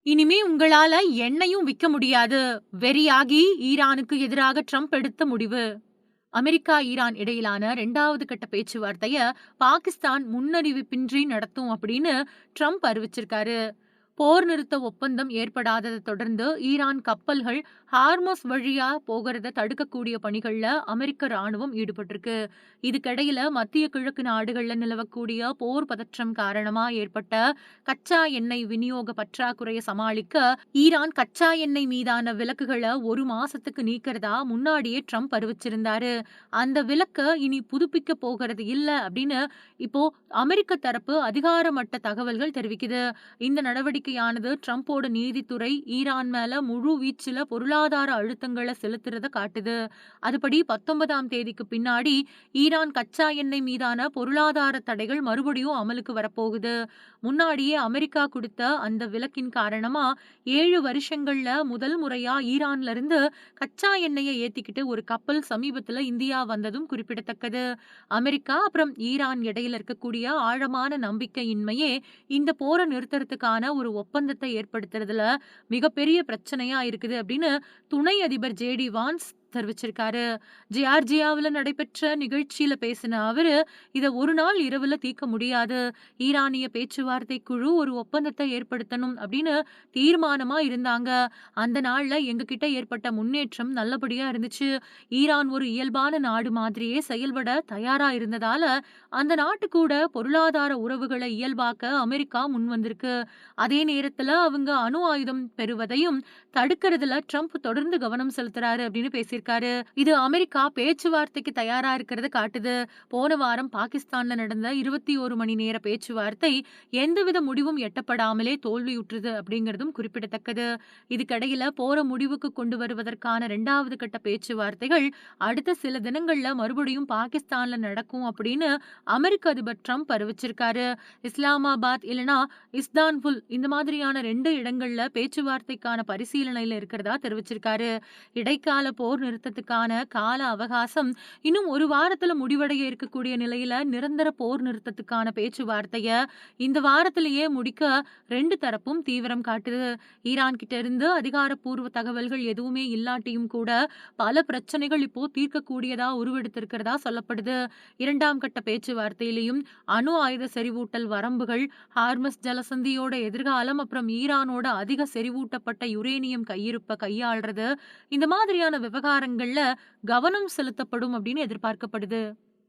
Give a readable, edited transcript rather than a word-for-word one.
இனிமே உங்களால எண்ணெயும் விக்க முடியாது. வெறியாகி ஈரானுக்கு எதிராக ட்ரம்ப் எடுத்த முடிவு. அமெரிக்கா, ஈரான் இடையிலான 2வது கட்ட பேச்சுவார்த்தைய பாகிஸ்தான் முன்னறிவிப்பின்றி நடத்தும் அப்படின்னு ட்ரம்ப் அறிவிச்சிருக்காரு. போர் நிறுத்த ஒப்பந்தம் ஏற்படாததை தொடர்ந்து ஈரான் கப்பல்கள் ஹார்மஸ் வழியா போகிறத தடுக்கக்கூடிய பணிகள்ல அமெரிக்க ராணுவம் ஈடுபட்டிருக்கு. இதுக்கிடையில மத்திய கிழக்கு நாடுகள்ல நிலவக்கூடிய போர் பதற்றம் காரணமா ஏற்பட்ட கச்சா எண்ணெய் விநியோக பற்றாக்குறையை சமாளிக்க ஈரான் கச்சா எண்ணெய் மீதான விலக்குகளை ஒரு மாசத்துக்கு நீக்கிறதா முன்னாடியே ட்ரம்ப் அறிவிச்சிருந்தாரு. அந்த விலக்க இனி புதுப்பிக்க போகிறது இல்ல அப்படின்னு இப்போ அமெரிக்க தரப்பு அதிகாரமட்ட தகவல்கள் தெரிவிக்குது. இந்த நடவடிக்கையானது ட்ரம்போட நீதித்துறை ஈரான் மேல முழு வீச்சுல பொருளாதார அழுத்தங்களை செலுத்துறத காட்டுது. அதுபடி 19ஆம் தேதிக்கு பின்னாடி ஈரான் கச்சா எண்ணெய் மீதான பொருளாதார தடைகள் மறுபடியும் அமலுக்கு வரப்போகுது. முன்னாடியே அமெரிக்கா கொடுத்த அந்த விலக்கின் காரணமா 7 வருஷங்கள்ல முதல் முறையா ஈரான்ல இருந்து கச்சா எண்ணெயை ஏத்திக்கிட்டு ஒரு கப்பல் சமீபத்துல இந்தியா வந்ததும் குறிப்பிடத்தக்கது. அமெரிக்கா அப்புறம் ஈரான் இடையில இருக்கக்கூடிய ஆழமான நம்பிக்கையின்மையே இந்த போரை நிறுத்துறதுக்கான ஒரு ஒப்பந்தத்தை ஏற்படுத்துறதுல மிகப்பெரிய பிரச்சனையா இருக்குது அப்படின்னு துணை அதிபர் ஜேடி வான்ஸ் தெரிவிச்சிருக்காரு. ஜியார்ஜியாவுல நடைபெற்ற நிகழ்ச்சியில பேசின அவரு இத ஒரு நாள் இரவுல தீர்க்க முடியாது. ஈரானிய பேச்சுவார்த்தை குழு ஒரு ஒப்பந்தத்தை ஏற்படுத்தணும் அப்படின்னு தீர்மானமா இருந்தாங்க. அந்த நாள்ல எங்க கிட்ட ஏற்பட்ட முன்னேற்றம் நல்லபடியா இருந்துச்சு. ஈரான் ஒரு இயல்பான நாடு மாதிரியே செயல்பட தயாரா இருந்ததால அந்த நாட்டு கூட பொருளாதார உறவுகளை இயல்பாக்க அமெரிக்கா முன் வந்திருக்கு. அதே நேரத்துல அவங்க அணு ஆயுதம் பெறுவதையும் தடுக்கிறதுல ட்ரம்ப் தொடர்ந்து கவனம் செலுத்துறாரு அப்படின்னு பேசியிருக்காரு. இது அமெரிக்கா பேச்சுவார்த்தைக்கு தயாரா இருக்கிறத காட்டுது. போன வாரம் பாகிஸ்தான்ல நடந்த 21 மணி நேர பேச்சுவார்த்தை எந்தவித முடிவும் எட்டப்படாமலே தோல்வியுற்றது அப்படிங்கிறதும் குறிப்பிடத்தக்கது. இதுக்கிடையில போற முடிவுக்கு கொண்டு வருவதற்கான 2வது கட்ட பேச்சுவார்த்தைகள் அடுத்த சில தினங்கள்ல மறுபடியும் பாகிஸ்தான்ல நடக்கும் அப்படின்னு அமெரிக்க அதிபர் ட்ரம்ப் அறிவிச்சிருக்காரு. இஸ்லாமாபாத் இல்லனா இஸ்தான்புல் இந்த மாதிரியான 2 இடங்கள்ல பேச்சுவார்த்தைக்கான பரிசீலனையில இருக்கிறதா தெரிவிச்சிருக்காரு. இடைக்கால போர் நிறுத்தத்துக்கான கால அவகாசம் இன்னும் ஒரு வாரத்துல முடிவடைய இருக்கக்கூடிய நிலையில நிரந்தர போர் நிறுத்தத்துக்கான பேச்சுவார்த்தைய இந்த வாரத்திலேயே முடிக்க 2 தரப்பும் தீவிரம் காட்டுது. ஈரான் கிட்ட இருந்து அதிகாரப்பூர்வ தகவல்கள் எதுவுமே இல்லாட்டியும் கூட பல பிரச்சனைகள் இப்போ தீர்க்கக்கூடியதா உருவெடுத்திருக்கிறதா சொல்லப்படுது. 2ஆம் கட்ட பேச்சுவார்த்தையிலையும் அணு ஆயுத செறிவூட்டல் வரம்புகள், ஹார்மஸ் ஜலசந்தியோட எதிர்காலம் அப்புறம் ஈரானோட அதிக செறிவூட்டப்பட்ட யுரேனியம் கையிருப்ப கையாள்றது இந்த மாதிரியான விவகாரங்கள்ல கவனம் செலுத்தப்படும் அப்படின்னு எதிர்பார்க்கப்படுது.